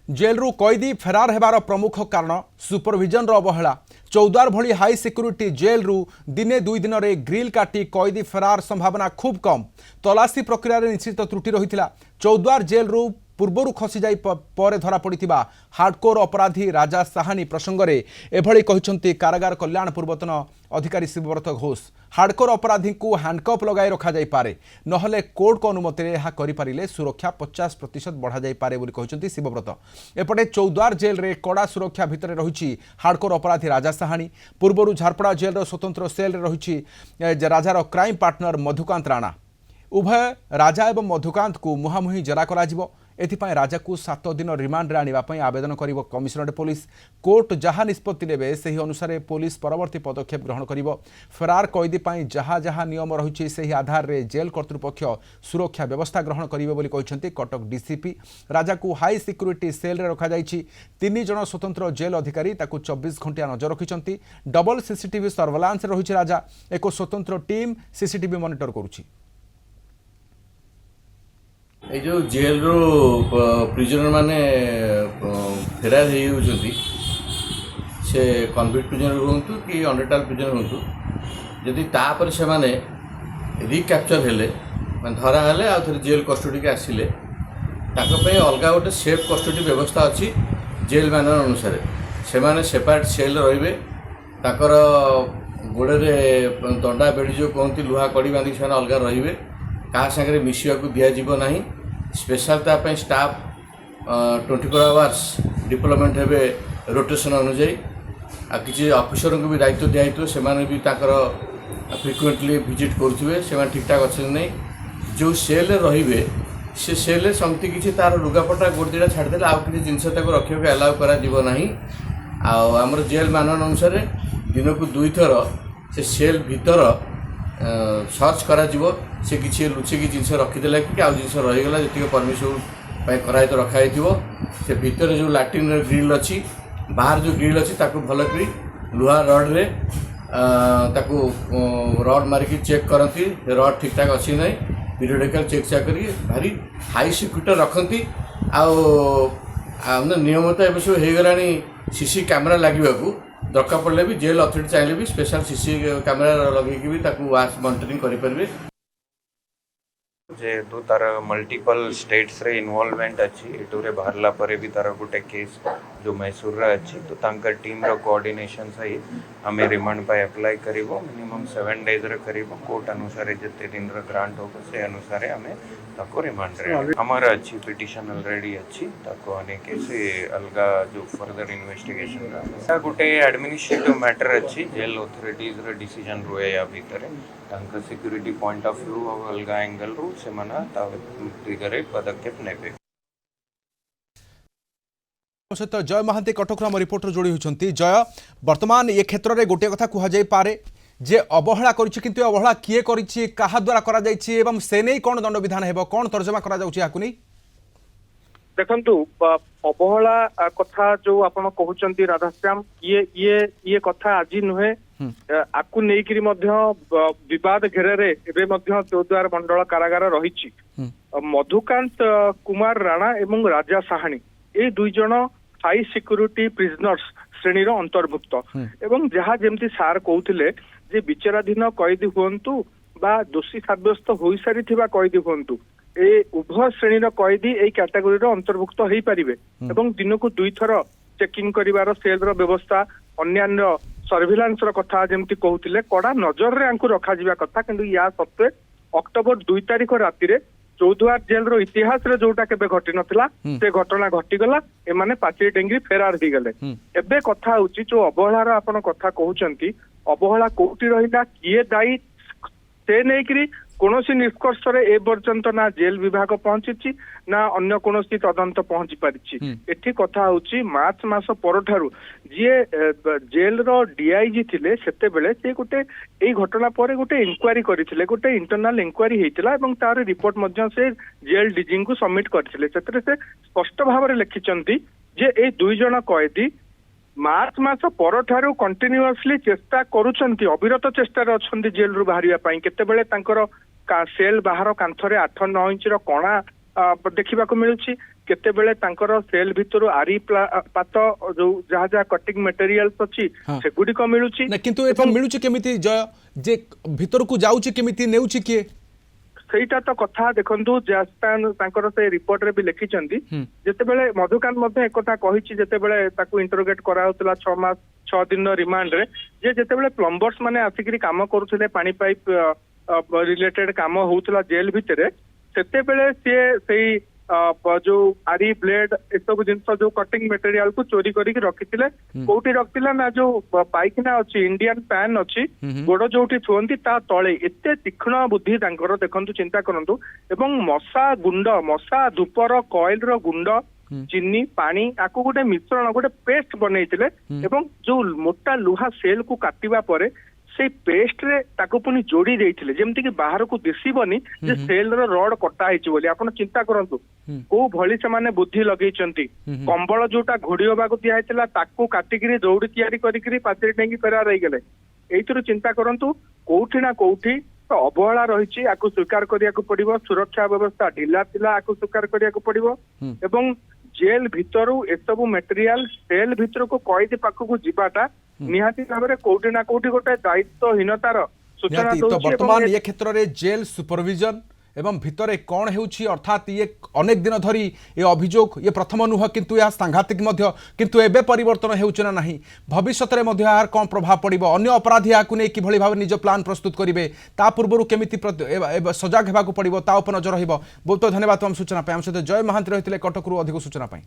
जेलरू कैदी फेरार हेबार प्रमुख कारण सुपरविजन अवहेला। चौद्वार भली हाई सिक्यूरीटी जेलरू दिने दुई दिन में ग्रिल काटी कैदी फेरार संभावना खूब कम। तलासी प्रक्रिया निश्चित त्रुटि रही। चौद्वार जेलरू पूर्वर खसी जाई पर धरा पड़ा हार्डकोर अपराधी राजा साहानी प्रसंग में एभली कहते कारागार कल्याण पूर्वतन अधिकारी शिवव्रत घोष। हार्डकोर अपराधी को हैंडकफ लगाई रखा जाई पारे, नहले कोर्ट को अनुमति यह करें सुरक्षा 50% बढ़ा जाई पारे बोली कहते शिवव्रत। एपटे चौद्वार जेल रे कड़ा सुरक्षा भितर रही हार्डकोर अपराधी राजा साहानी। पूर्वर झारपड़ा जेल स्वतंत्र सेल रही राजार क्राइम पार्टनर मधुकांत राणा। उभय राजा एवं मधुकांत को मुहांमुही जेरा करा। एथिपाई राजा को 7 दिन रिमांड रे आने आवेदन करिवो कमिशनरेट पुलिस। कोर्ट जहाँ निष्पत्ति नेबे सही अनुसार पुलिस परवर्ती पदक्षेप ग्रहण करिवो। फेरार कैदी पाई जहाँ जहाँ नियम रही से आधार रे जेल कर्तृपक्ष सुरक्षा व्यवस्था ग्रहण करिवे बोली कहते कटक डीसीपी। राजा को हाई सिक्यूरीटी सेल रे रखा जाइछि। 3 जन स्वतंत्र जेल अधिकारी ताकू 24 घंटा नजर रखिछंती। डबल सीसीटीवी सर्वेलांस रही राजा एक स्वतंत्र टीम सीसीटीवी मॉनिटर करुछि। ये जो जेल रो प्रिजनर माने फेरार होती से कन्विक्ट प्रिजनर हूँ कि अंडरटाल प्रिजनर हूँ जदि तापर से माने रिक्याप्चर हेले धरा हेले आ थे जेल कस्टडी के आसिले अलग गोटे सेफ कस्टडी व्यवस्था अच्छी जेल मैनर अनुसार से माने सेपरेट सेल रे गोड़े दंडा बेड़ी जो कहती लुहा कड़ी बांधी से अलग रे क्या सागर मिसवा को दिज्व ना। स्पेशल ताप स्टाफ 24 आवर्स डिप्लोमेंट हे रोटेशन अनुजाई आ किसी ऑफिसर को भी दायित्व दिखाई से भी फ्रिक्वेंटली विजिट करुवे से ठीक ठाक अच्छे नहीं। जो सेल रे से सेल समती किसी तार लुगापटा गोड़ दुटा छाड़देले आउ कि जिनस रखा एलाउ कर जेल मानन अनुसार दिन को 2 थर से सेल भीतर सर्च करा से किसी लुचिकी जिनस रखीदेला कि आउ जिनस रहीगला जी परमिशन कराई तो रखाई से भितर जो लाट्रिन ग्रिल अच्छी बाहर जो ग्रिल अच्छी भल कर लुहा रड रे रड मारिकी चेक करती रड ठीक ठाक अच्छी ना पीरियडिकल चेक चाक कर भारी हाई सिक्यूरीटी रखती। नियमित ए सब हो गला सीसी कैमेरा लगे दरकार पड़े भी जेल अथॉरिटी चाहिए भी स्पेशल सीसी कैमेरा लगे भी वाच मॉनिटरिंग करें। जेहेतु तार मल्टीपल स्टेट्स रे इन्वॉल्वमेंट अच्छी एटूरे बाहरला परे भी तार गोटे केस जो मैसूर रे अच्छी तो तांकर टीम रो कोऑर्डिनेशन सही हमें रिमांड पाए अप्लाई करिवो मिनिमम 7 डेज रे करिवो कोर्ट अनुसार जते दिन रे ग्रांट होबो से अनुसार हमें ताको रिमांड रे हमारा अच्छी पिटिशन ऑलरेडी अच्छी ताको आने के से अलगा जो फर्दर इन्वेस्टिगेशन रा गोटे एडमिनिस्ट्रेटिव मैटर अच्छी जेल अथॉरिटीज रे डिसीजन रुए या भीतर तांका सिक्यूरिटी पॉइंट ऑफ व्यू और अलगा एंगल रू से मना दिगरे पदक्षेप नेबे। सहित जय महांती कटक रिपोर्टर जोड़ी होती। जय वर्तमान ये क्षेत्र में गोटे कथा कह पारे जे अवहेला किंतु अवहेला किए करिछि कहा द्वारा करा जाइछि एवं से नहीं कौन दंड विधान हेबो कौन तर्जमा करा जाउछि याकु नहीं देखंतु अवहेला कथा जो आपण कहउचंती राधाश्याम ये कथा आज नुहे आकु नेइकरी मध्य विवाद घेरे रे एबे मध्य चौद्वार मंडल कारागार रहिछि। मधुकांत कुमार राणा एवं राजा साहानी ए 2 जण हाई सिक्यूरीटी प्रिजनर्स श्रेणी अंतर्भुक्त एवं जहाँ जमती सार कहते जे विचाराधीन कैदी हुंतु बा दोषी साब्यस्त हो सारी कैदी हुंतु ए उभय श्रेणी कैदी ए कैटेगोरी अंतर्भुक्त हो पारे एवं दिन को 2 थर चेकिंग करिवार सेल रो व्यवस्था अन्यान्य सर्विलांस रो कथा जमती कहते कड़ा नजर रे आंकु रखा जिबा कथा किंतु या सत्वे अक्टोबर 2 तारिख राति रे चौद्वार जेल रो इतिहास रे जोटा केबे घटी नथिला से घटना घटीगला एमाने पाचेरी डेंगरी फेरार हो गले। एबे कथा होची जो अवहेलार आपण कथा कहउचंती अवहेला कोठी रहिला किए दायी से नेकरी कोनोसी निष्कर्ष रे ए पर्यंत ना जेल विभाग पहुंची ना अन्य कोनोसी तदंत पहुंची पारिछि। एठी कथा होची मार्च मास परठारु जे जेल रो डीआईजी थिले सेते बेले से गोटे एई घटना परे गोटे इंक्वायरी करिथिले गोटे इंटरनल इंक्वायरी हेतिला एवं तार रिपोर्ट मध्य से जेल डीजी को सबमिट करथिले। सेतरे से स्पष्ट भाव रे लिखिचंती जे ए 2 जण कैदी मार्च मास परठारु कंटिन्यूअसली चेष्टा करुछंती अविरत चेष्टा अच्छी जेल रु बाहर केतेबेले तांकर सेल बाहर कांथरे 8-9 इंच कणा देखा मिलूँ କେତେବେଳେ ତାଙ୍କର ସେଲ୍ ଭିତରୁ ଆରି ପାତ ଯୋଉ ଯାହା ଯାହା କଟିଂ ମେଟେରିଆଲ୍ସ ଅଛି ହଁ। ସେଗୁଡିକ ମିଳୁଛି ନା କିନ୍ତୁ ଏଟା ମିଳୁଛି କେମିତି ଜୟ ଯେ ଭିତରକୁ ଯାଉଛି କେମିତି ନେଉଛି କିଏ ସେଇଟା ତ କଥା ଦେଖନ୍ତୁ ଜାସ୍ପାନ ତାଙ୍କର ସେ ରିପୋର୍ଟରେ ବି ଲେଖିଛନ୍ତି ଯେତେବେଳେ ମଧୁକାନ୍ତ ମଧ୍ୟ ଏକଥା କହିଛି ଯେତେବେଳେ ତାକୁ ଇଣ୍ଟରୋଗେଟ କରାହଉଥିଲା 6 ଦିନ ରିମାଣ୍ଡରେ ଯେ ଯେତେବେଳେ ପ୍ଲମ୍ବର୍ସ ମାନେ ଆସିକିରି କାମ କରୁଥିଲେ ପାଣି ପାଇପ୍ ରିଲେଟେଡ କାମ ହଉଥିଲା ଜେଲ ଭିତରେ ସେତେବେଳେ ସିଏ ସେଇ ଯୋଉ ଆରି ବ୍ଲେଡ ଏସବୁ ଜିନିଷ ଯୋଉ କଟିଂ ମେଟେରିଆଲ କୁ ଚୋରି କରିକି ରଖିଥିଲେ କୋଉଠି ରଖିଥିଲେ ନା ଯୋଉ ପାଇଖାନା ଅଛି ଇଣ୍ଡିଆନ ପ୍ୟାନ୍ ଅଛି ଗୋଡ ଯୋଉଠି ଥୁଅନ୍ତି ତା ତଳେ ଏତେ ତୀକ୍ଷ୍ଣ ବୁଦ୍ଧି ତାଙ୍କର ଦେଖନ୍ତୁ ଚିନ୍ତା କରନ୍ତୁ ଏବଂ ମଶା ଧୂପର କଏଲ ର ଗୁଣ୍ଡ ଚିନି ପାଣି ଆକୁ ଗୋଟେ ମିଶ୍ରଣ ଗୋଟେ ପେଷ୍ଟ ବନେଇଥିଲେ ଏବଂ ଯୋଉ ମୋଟା ଲୁହା ସେଲ୍ କୁ କାଟିବା ପରେ ସେଇ ପେଷ୍ଟରେ ତାକୁ ପୁଣି ଯୋଡି ଦେଇଥିଲେ ଯେମିତି କି ବାହାରକୁ ଦିଶିବନି ଯେ ସେଲ୍ ର ରଡ୍ କଟା ହେଇଛି ବୋଲି ଆପଣ ଚିନ୍ତା କରନ୍ତୁ କୋଉ ଭଳି ସେମାନେ ବୁଦ୍ଧି ଲଗେଇଛନ୍ତି କମ୍ବଳ ଯୋଉଟା ଘୋଡି ହବାକୁ ଦିଆହେଇଥିଲା ତାକୁ କାଟିକିରି ଦୌଡି ତିଆରି କରିକିରି ପାଚେରୀ ଡେଙ୍ଗି ଫେରାର ହେଇଗଲେ ଏଇଥିରୁ ଚିନ୍ତା କରନ୍ତୁ କୋଉଠି ନା କୋଉଠି ତ ଅବହେଳା ରହିଛି ଆକୁ ସ୍ୱୀକାର କରିବାକୁ ପଡିବ ସୁରକ୍ଷା ବ୍ୟବସ୍ଥା ଢିଲା ଥିଲା ଆକୁ ସ୍ୱୀକାର କରିବାକୁ ପଡିବ ଏବଂ ଜେଲ ଭିତରୁ ଏସବୁ ମେଟେରିଆଲ ସେଲ୍ ଭିତରକୁ କଏଦୀ ପାଖକୁ ଯିବାଟା ନିହାତି ଭାବରେ କୋଉଠି ନା କୋଉଠି ଗୋଟେ ଦାୟିତ୍ୱହୀନତାର ସୂଚନା ନିହାତି ତ ଦଉଛି ବର୍ତ୍ତମାନ ଏ କ୍ଷେତ୍ରରେ ଜେଲ୍ ସୁପरଭିଜନ ଏବଂ ଭିତରେ କ'ଣ ହେଉଛି ଅର୍ଥାତ୍ ଇଏ ଅନେକ ଦିନ ଧରି ଏ ଅଭିଯୋଗ ଇଏ ପ୍ରଥମ ନୁହଁ କିନ୍ତୁ ଏହା ସାଂଘାତିକ ମଧ୍ୟ କିନ୍ତୁ ଏବେ ପରିବର୍ତ୍ତନ ହେଉଛି ନା ନାହିଁ ଭବିଷ୍ୟତରେ ମଧ୍ୟ ଏହାର କ'ଣ ପ୍ରଭାବ ପଡ଼ିବ ଅନ୍ୟ ଅପରାଧୀ ଏହାକୁ ନେଇ କିଭଳି ଭାବେ ନିଜ ପ୍ଲାନ୍ ପ୍ରସ୍ତୁତ କରିବେ ତା ପୂର୍ବରୁ କେମିତି ସଜାଗ ହେବାକୁ ପଡ଼ିବ ତା ଉପରେ ନଜର ରହିବ ବହୁତ ଧନ୍ୟବାଦ ତମ ସୂଚନା ପାଇଁ ଆମ ସହିତ ଜୟ ମହାନ୍ତି ରହିଥିଲେ କଟକରୁ ଅଧିକ ସୂଚନା ପାଇଁ।